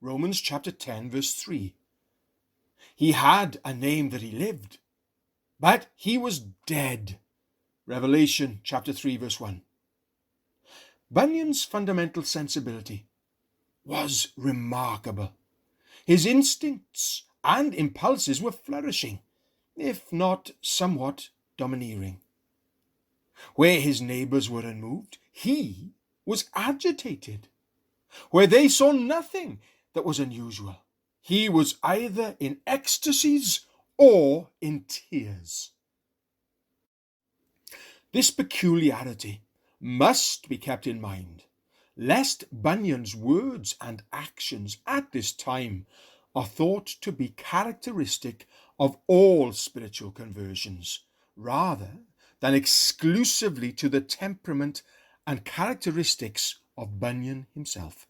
Romans chapter 10, verse 3. He had a name that he lived, but he was dead. Revelation chapter 3, verse 1. Bunyan's fundamental sensibility was remarkable. His instincts and impulses were flourishing, if not somewhat domineering. Where his neighbours were unmoved, he was agitated. Where they saw nothing that was unusual, he was either in ecstasies or in tears. This peculiarity must be kept in mind, lest Bunyan's words and actions at this time are thought to be characteristic of all spiritual conversions, rather than exclusively to the temperament and characteristics of Bunyan himself.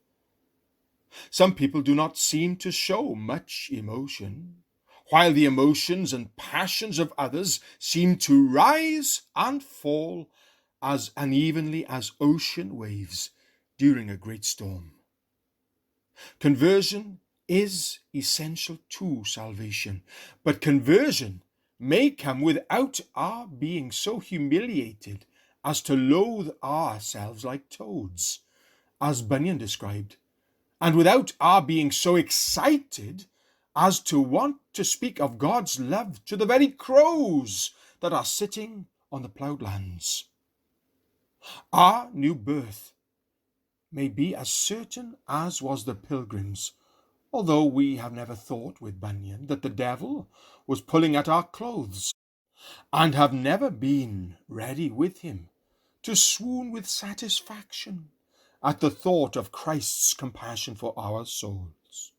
Some people do not seem to show much emotion, while the emotions and passions of others seem to rise and fall as unevenly as ocean waves during a great storm. Conversion is essential to salvation, but conversion may come without our being so humiliated as to loathe ourselves like toads, as Bunyan described, and without our being so excited as to want to speak of God's love to the very crows that are sitting on the ploughed lands. Our new birth may be as certain as was the pilgrim's, although we have never thought with Bunyan that the devil was pulling at our clothes, and have never been ready with him to swoon with satisfaction at the thought of Christ's compassion for our souls.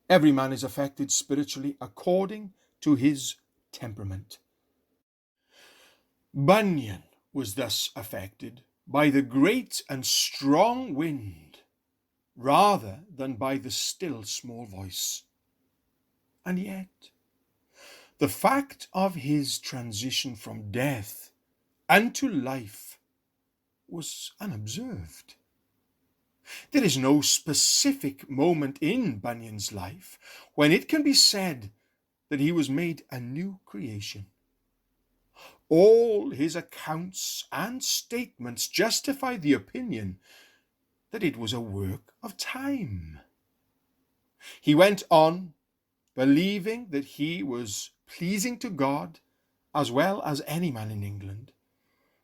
Every man is affected spiritually according to his temperament. Bunyan was thus affected by the great and strong wind rather than by the still small voice. And yet, the fact of his transition from death unto life was unobserved. There is no specific moment in Bunyan's life when it can be said that he was made a new creation. All his accounts and statements justify the opinion that it was a work of time. He went on believing that he was pleasing to God as well as any man in England,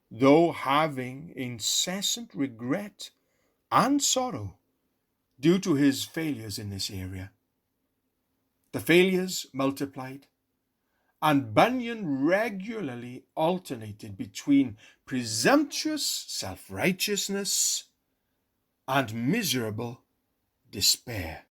though having incessant regret and sorrow due to his failures in this area. The failures multiplied, and Bunyan regularly alternated between presumptuous self-righteousness and miserable despair.